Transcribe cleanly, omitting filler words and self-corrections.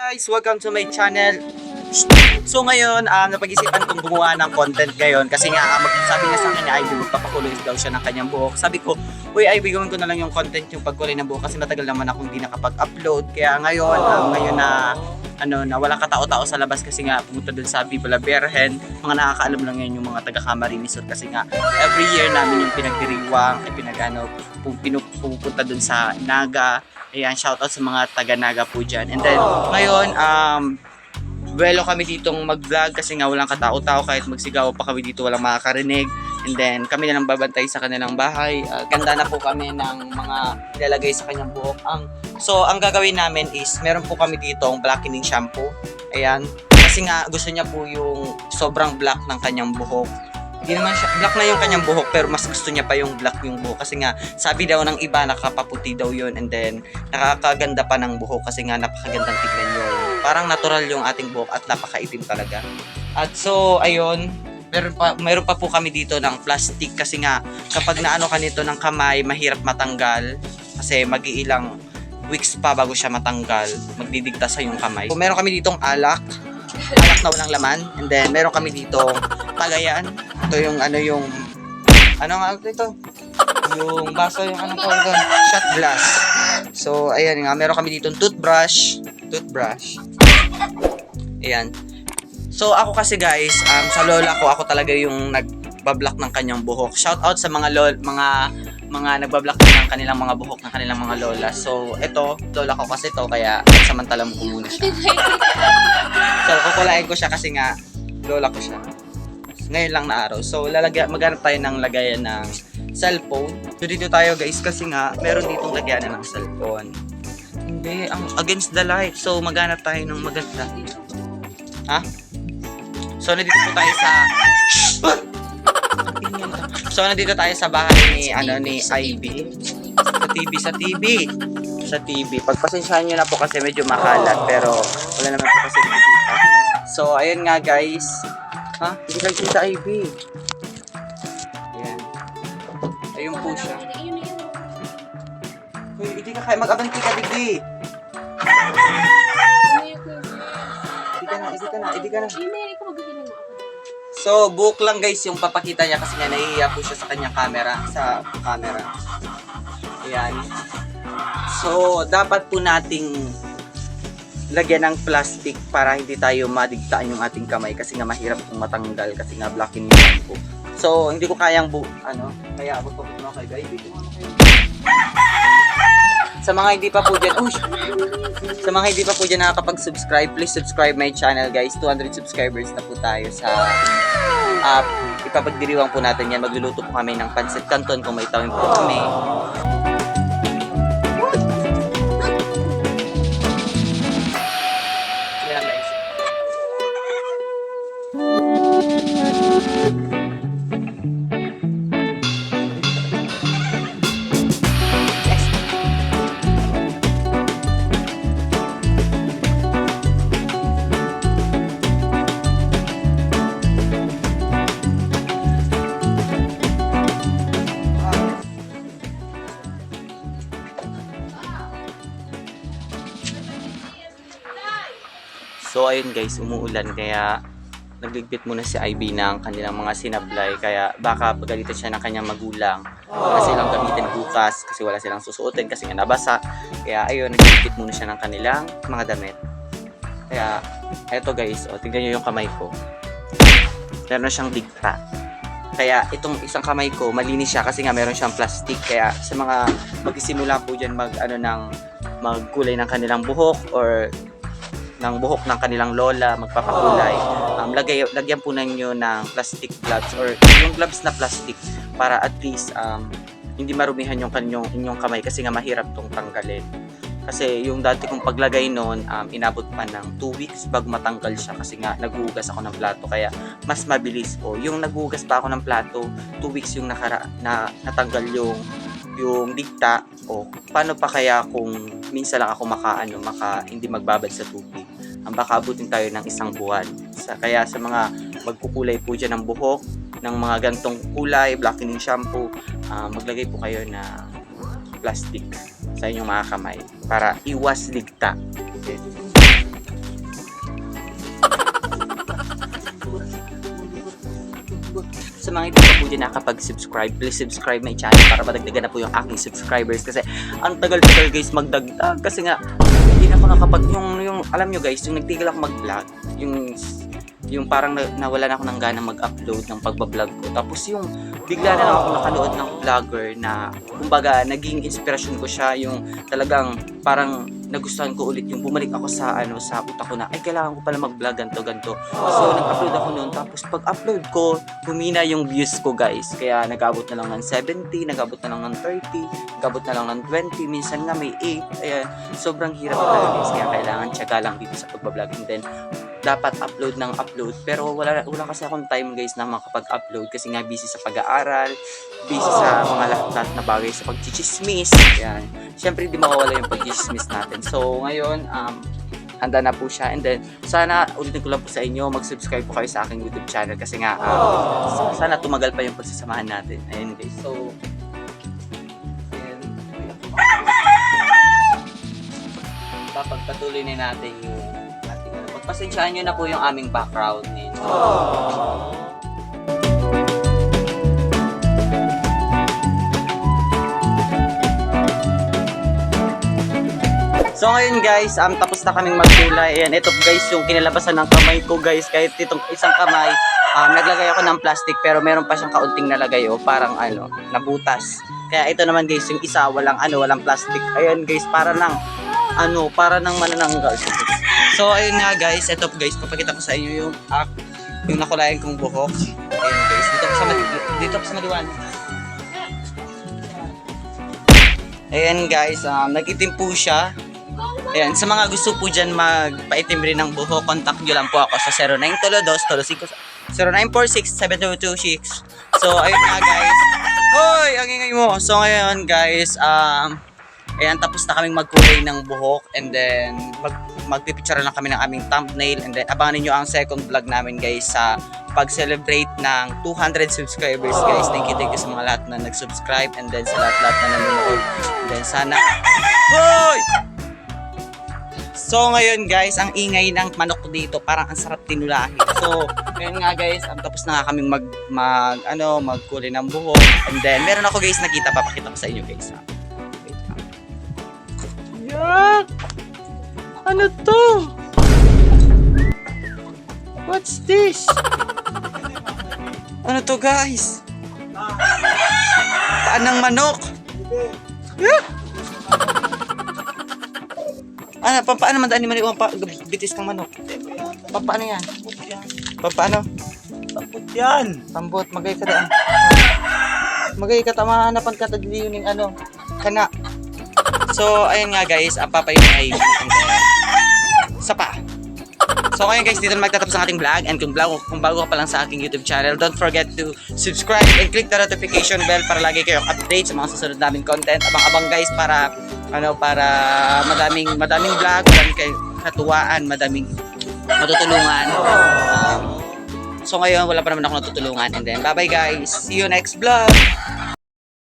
Guys, welcome to my channel. So ngayon, napag-isipan kong gumawa ng content ngayon kasi nga sabi niya sa akin ni Ivy, magpapakulay daw siya ng kanyang buhok. Sabi ko, uy Ivy, gawin ko na lang yung content yung pagkulay ng buhok kasi matagal naman akong hindi nakapag-upload. Kaya ngayon, ngayon na walang katao-tao sa labas kasi nga pumunta dun sa Viva la Virgen. Mga nakakaalam lang yan yung mga taga-Camarines Sur kasi nga every year namin yung pinagdiriwang, pinupunta dun sa Naga. Ayan, shoutout sa mga taga-Naga po dyan. And then, ngayon, buwelo kami ditong mag-vlog kasi nga walang katao-tao, kahit magsigaw pa kami dito walang makakarinig. And then kami na lang babantay sa kanilang bahay. Ganda na po kami ng mga ilalagay sa kanyang buhok. So ang gagawin namin is meron po kami ditong blackening shampoo. Ayan, kasi nga gusto niya po yung sobrang black ng kanyang buhok. Hindi naman siya, black na yung kanyang buhok pero mas gusto niya pa yung black yung buhok kasi nga sabi daw ng iba nakapaputi daw yun, and then nakakaganda pa ng buhok kasi nga napakagandang tignan yung parang natural yung ating buhok at napakaitim talaga. At so ayun, meron pa po kami dito ng plastic kasi nga kapag naano ka nito ng kamay mahirap matanggal kasi mag-iilang weeks pa bago siya matanggal, magdidigtas sa yung kamay. So, meron kami ditong alak na walang laman, and then meron kami ditong tagayan. Ito yung ano nga ito? Yung baso, yung shot glass. So ayan nga, meron kami ditong toothbrush. Ayan. So ako kasi guys, sa lola ko, ako talaga yung nagbablock ng kanyang buhok. Shout out sa mga nagbablock ng kanilang mga buhok ng kanilang mga lola. So ito, lola ko kasi to, kaya samantala mo muna siya. So kukulain ko siya kasi nga lola ko siya. Ngayon lang na araw. So maghanap tayo ng lagayan ng cellphone. So dito tayo guys kasi nga meron ditong lagayan ng cellphone. Hindi, ang against the light. So maghanap tayo ng maganda. Ha? So nandito po tayo sa bahay ni Ivy. Sa TV. Pagpasensyahan niyo na po kasi medyo makalat pero wala naman po kasi nakikita. So ayun nga guys. Ha? Hindi ka kita Ivy. Ayan. Ayun po siya. Uy, hindi ka kaya mag-abanti ka, Digdi. Hindi ka na. So, buhok lang guys yung papakita niya kasi nga nahihiya po siya sa kanyang camera. Ayan. So, dapat po nating lagyan ng plastic para hindi tayo madigtaan yung ating kamay kasi nga mahirap kung matanggal kasi nga blackening po. So, hindi ko kayang kaya abot ko kay Baby. Sa mga hindi pa po dyan nakakapag-subscribe, please subscribe my channel guys. 200 subscribers na po tayo sa ipapagdiriwang po natin yan. Magluluto po kami ng pancit canton kung may tawin po kami. So ayun guys, umuulan kaya nagligpit muna si Ivy ng kanilang mga sinablay kaya baka pagalitan siya ng kanyang magulang. Wala silang gamitin bukas kasi wala silang susuotin kasi nga nabasa. Kaya ayun, nagligpit muna siya ng kanilang mga damit. Kaya eto guys, tingnan nyo yung kamay ko. Meron na siyang digta. Kaya itong isang kamay ko, malinis siya kasi nga meron siyang plastic. Kaya sa mga magsisimula po dyan magkulay ng kanilang buhok or ng buhok ng kanilang lola, magpapakulay, lagyan po ninyo ng plastic gloves or yung gloves na plastic para at least hindi marumihan yung inyong kamay kasi nga mahirap tong tanggalin. Kasi yung dati kong paglagay noon, inabot pa ng 2 weeks bago matanggal siya kasi nga naghuhugas ako ng plato kaya mas mabilis po. Yung naghuhugas pa ako ng plato, 2 weeks yung natanggal yung digta. O paano pa kaya kung minsan lang ako hindi magbabad sa tubig? Baka abutin tayo ng 1 buwan. Kaya sa mga magkukulay po dyan ng buhok, ng mga gantong kulay, blackening shampoo, maglagay po kayo ng plastic sa inyong mga kamay para iwas digta. Okay. mga hindi pa po din nakapag-subscribe, please subscribe my channel para madagdagan na po yung aking subscribers. Kasi ang tagal-tagal guys magdagdag. Kasi nga, hindi na ako nakapag, yung alam nyo guys, yung nagtigil ako mag-vlog, yung parang nawala na ako ng gana mag-upload ng pagbablog ko. Tapos yung bigla na lang ako nakanood ng vlogger na kumbaga naging inspirasyon ko siya, yung talagang parang nagustuhan ko ulit, yung bumalik ako sa sa utak ko na ay kailangan ko pala mag-vlog ganto. So nag-upload ako noon, tapos pag-upload ko humina yung views ko guys. Kaya nag-abot na lang ng 70, nag-abot na lang ng 30, nag-abot na lang ng 20, minsan nga may 8. Ayan, sobrang hirap talaga guys. Kaya kailangan tiyaga lang dito sa pagbablog. And then dapat upload ng upload, pero wala kasi akong time guys na makapag-upload kasi nga busy sa pag-aaral, busy sa mga lahat na bagay, sa pagchichismis. Yan, syempre di mawawala yung pagchichismis natin. So ngayon handa na po siya, and then sana ulitin ko lang po sa inyo, mag-subscribe po kayo sa aking YouTube channel kasi nga sana tumagal pa yung pagsasamahan natin. Ayun guys, so papagpatuloy na natin yung pasensyahan nyo na po yung aming background nito. So ngayon guys, tapos na kaming magkulay. Ayan, ito guys yung kinalabasan ng kamay ko guys. Kahit itong isang kamay, naglagay ako ng plastic pero meron pa siyang kaunting nalagay parang nabutas. Kaya ito naman guys, yung isa walang plastic. Ayan guys, para nang manananggal. So ayun nga guys, ito guys, papakita ko sa inyo yung nakulayan kong buhok. Ayun guys, dito ko sa maliwan. Ayan guys, nag-itim po siya. Ayan, sa mga gusto po dyan magpaitim rin ng buhok, contact nyo lang po ako sa 0932-0946-7226. So ayun nga guys. Hoy, ang ingay mo. So ngayon guys, ayan, tapos na kaming magkulay ng buhok, and then magpipicture lang kami ng aming thumbnail, and then abangan niyo ang second vlog namin guys sa pag-celebrate ng 200 subscribers guys. Thank you sa mga lahat na nag-subscribe, and then sa lahat na nanonood. And then sana hoy! So ngayon guys, ang ingay ng manok dito, parang ang sarap tinulahin. So ngayon nga guys, tapos na nga kaming magkulay ng buhok, and then meron ako guys nakita, papakita ko sa inyo guys. Yuck! Ano to? What's this? Ano to guys? Paan ng manok? Yuck! Paano man daan ni maliwang bitis ng manok? Paano yan? Paano? Pambot yan! Pambot, magay ka daan. Magay ka, tamahanapan ka tagli yun yung kana. So, ayun nga guys, ang papayun ay sapa. So, ngayon guys, dito na magtatapos ang ating vlog. And kung bago ka pa lang sa aking YouTube channel, don't forget to subscribe and click the notification bell para lagi kayong update sa mga susunod naming content. Abang-abang guys para madaming vlog, madaming kayong katuwaan, madaming matutulungan. So, ngayon, wala pa naman ako natutulungan. And then, bye-bye guys. See you next vlog!